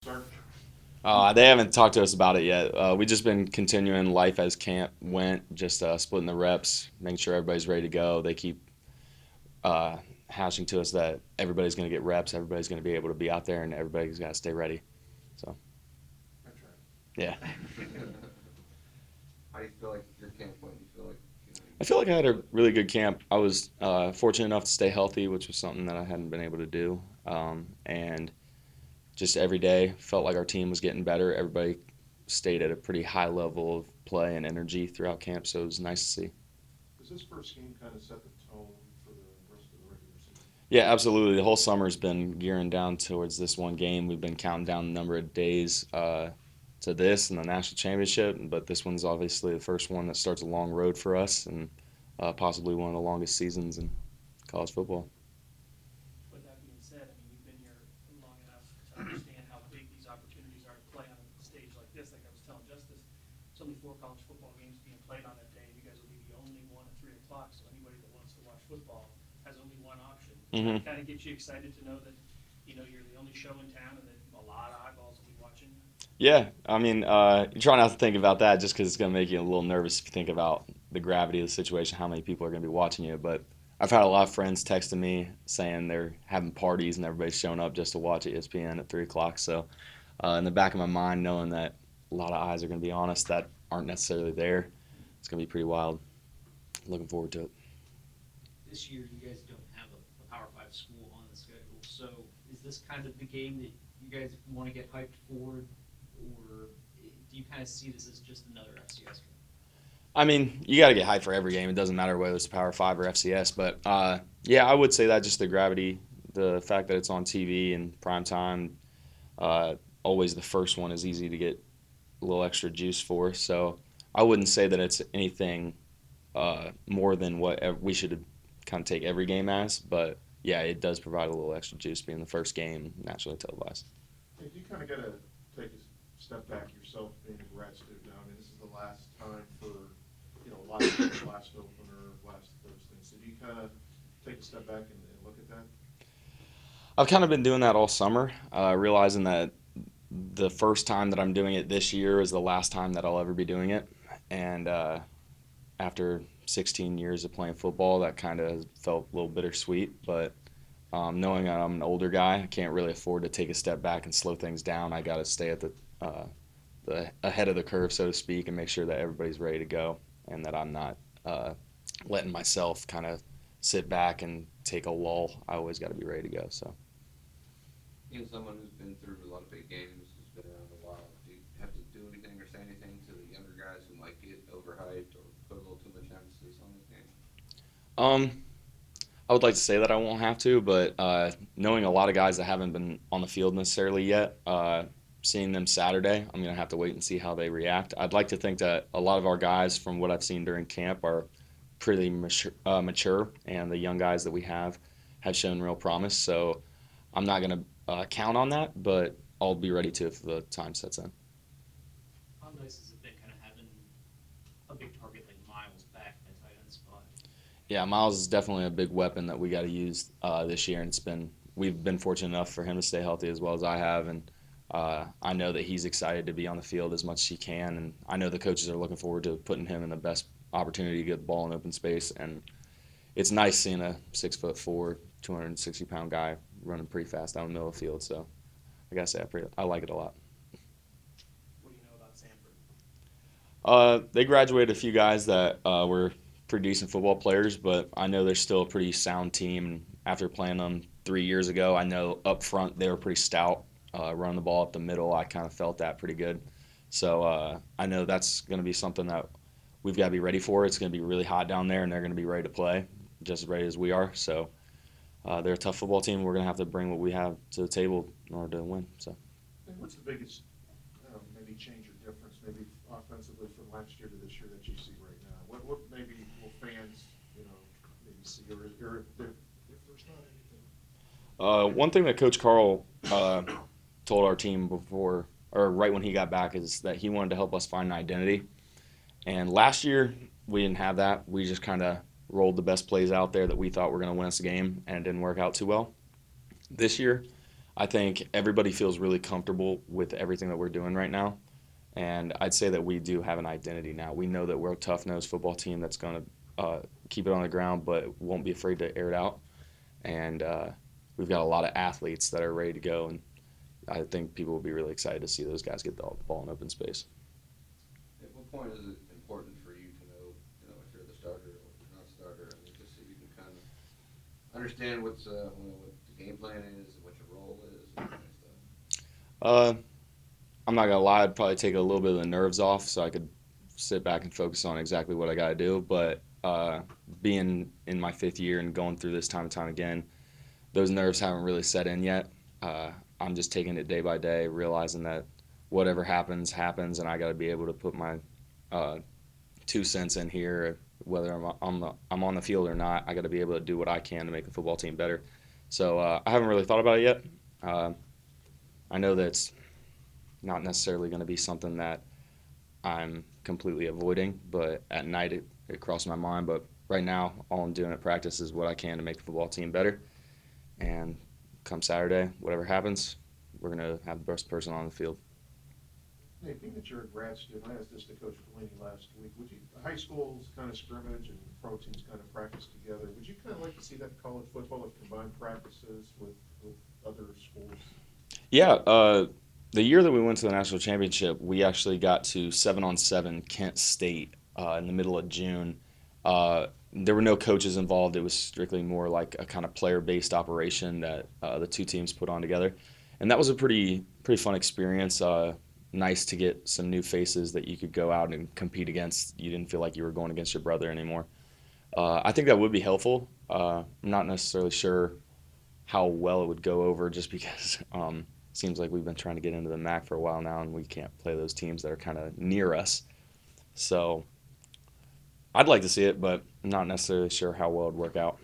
Sir? They haven't talked to us about it yet. We just been continuing life as camp went, just splitting the reps, making sure everybody's ready to go. They keep uh, hashing to us that everybody's going to get reps, everybody's going to be able to be out there, and everybody's got to stay ready. So, That's right. yeah. How do you feel like your camp went? You feel like I feel like I had a really good camp. I was fortunate enough to stay healthy, which was something that I hadn't been able to do. And just every day felt like our team was getting better. Everybody stayed at a pretty high level of play and energy throughout camp, so it was nice to see. Does this first game kind of set the tone for the rest of the regular season? Yeah, absolutely. The whole summer's been gearing down towards this one game. We've been counting down the number of days to this and the national championship, but this one's obviously the first one that starts a long road for us and possibly one of the longest seasons in college football. With that being said, I mean, you've been here long enough to understand how big these opportunities are to play on a stage like this. Like I was telling Justice, it's only 4 college football games being played on that day, and you guys will be the only one at 3 o'clock. So anybody that wants to watch football has only one option. Does Hmm. that kind of get you excited to know that you're the only show in town and that a lot of eyeballs will be watching? Yeah, I mean, you try not to think about that just because it's going to make you a little nervous if you think about the gravity of the situation, how many people are going to be watching you. But I've had a lot of friends texting me saying they're having parties and everybody's showing up just to watch ESPN at 3 o'clock. So, in the back of my mind, knowing that a lot of eyes are going to be on us that aren't necessarily there, it's going to be pretty wild. Looking forward to it. This year you guys don't have a Power Five school on the schedule. So is this kind of the game that you guys want to get hyped for, or do you kind of see this as just another FCS game? I mean, you got to get hyped for every game. It doesn't matter whether it's Power Five or FCS. But yeah, I would say that just the gravity, the fact that it's on TV and prime time, uh, always the first one is easy to get a little extra juice for. So I wouldn't say that it's anything more than what we should kind of take every game as. But yeah, it does provide a little extra juice being the first game nationally televised. Hey, you kind of got to take a step back yourself, being a grad student now. I mean, this is the last time for, last opener, last those things. So do you kind of take a step back and look at that? I've kind of been doing that all summer, realizing that the first time that I'm doing it this year is the last time that I'll ever be doing it. And after 16 years of playing football, that kind of felt a little bittersweet. But knowing I'm an older guy, I can't really afford to take a step back and slow things down. I got to stay at the ahead of the curve, so to speak, and make sure that everybody's ready to go and that I'm not letting myself kind of sit back and take a lull. I always got to be ready to go. So. being someone who's been through a lot of big games, who's been around a while, do you have to do anything or say anything to the younger guys who might get overhyped or put a little too much emphasis on this game? Um, I would like to say that I won't have to, but knowing a lot of guys that haven't been on the field necessarily yet, seeing them Saturday, I'm going to have to wait and see how they react. I'd like to think that a lot of our guys, from what I've seen during camp, are pretty mature, and the young guys that we have shown real promise. So I'm not going to count on that, but I'll be ready to if the time sets in. How nice has it been kind of having a big target like Miles back in the tight end spot? Yeah, Miles is definitely a big weapon that we got to use this year, and we've been fortunate enough for him to stay healthy as well as I have, and I know that he's excited to be on the field as much as he can, and I know the coaches are looking forward to putting him in the best opportunity to get the ball in open space, and it's nice seeing a 6'4", 260-pound guy running pretty fast down the middle of the field. So I gotta say, I like it a lot. What do you know about Samford? They graduated a few guys that were pretty decent football players, but I know they're still a pretty sound team. After playing them 3 years ago, I know up front they were pretty stout. Running the ball up the middle, I kind of felt that pretty good. So I know that's going to be something that we've got to be ready for. It's going to be really hot down there, and they're going to be ready to play, just as ready as we are. So they're a tough football team. We're going to have to bring what we have to the table in order to win. So. And what's the biggest maybe change or difference, maybe offensively from last year to this year that you see right now? What maybe will fans, maybe see, or if there's not anything? One thing that Coach Carl told our team before, or right when he got back, is that he wanted to help us find an identity. And last year, we didn't have that. We just kind of rolled the best plays out there that we thought were going to win us a game, and it didn't work out too well. This year, I think everybody feels really comfortable with everything that we're doing right now. And I'd say that we do have an identity now. We know that we're a tough-nosed football team that's going to keep it on the ground, but won't be afraid to air it out. And we've got a lot of athletes that are ready to go, and I think people will be really excited to see those guys get the ball in open space. At what point is it important for you to know, if you're the starter or if you're not a starter? I mean, just so you can kind of understand what the game plan is, and what your role is, and that kind of stuff. Uh, I'm not gonna lie, I'd probably take a little bit of the nerves off so I could sit back and focus on exactly what I gotta do. But being in my 5th year and going through this time and time again, those nerves haven't really set in yet. I'm just taking it day by day, realizing that whatever happens, happens, and I got to be able to put my 2 cents in here, whether I'm on the field or not. I got to be able to do what I can to make the football team better. So I haven't really thought about it yet. I know that it's not necessarily going to be something that I'm completely avoiding, but at night it crossed my mind. But right now, all I'm doing at practice is what I can to make the football team better. And come Saturday, whatever happens, we're going to have the best person on the field. Hey, being that you're a grad student, I asked this to Coach Delaney last week. Would you, high school's kind of scrimmage and pro teams kind of practice together, would you kind of like to see that in college football, of combined practices with other schools? Yeah, the year that we went to the national championship, we actually got to 7-on-7 Kent State in the middle of June. There were no coaches involved. It was strictly more like a kind of player-based operation that the two teams put on together, and that was a pretty fun experience. Nice to get some new faces that you could go out and compete against. You didn't feel like you were going against your brother anymore. I think that would be helpful. I'm not necessarily sure how well it would go over, just because it seems like we've been trying to get into the MAC for a while now, and we can't play those teams that are kind of near us. So I'd like to see it, but I'm not necessarily sure how well it'd work out.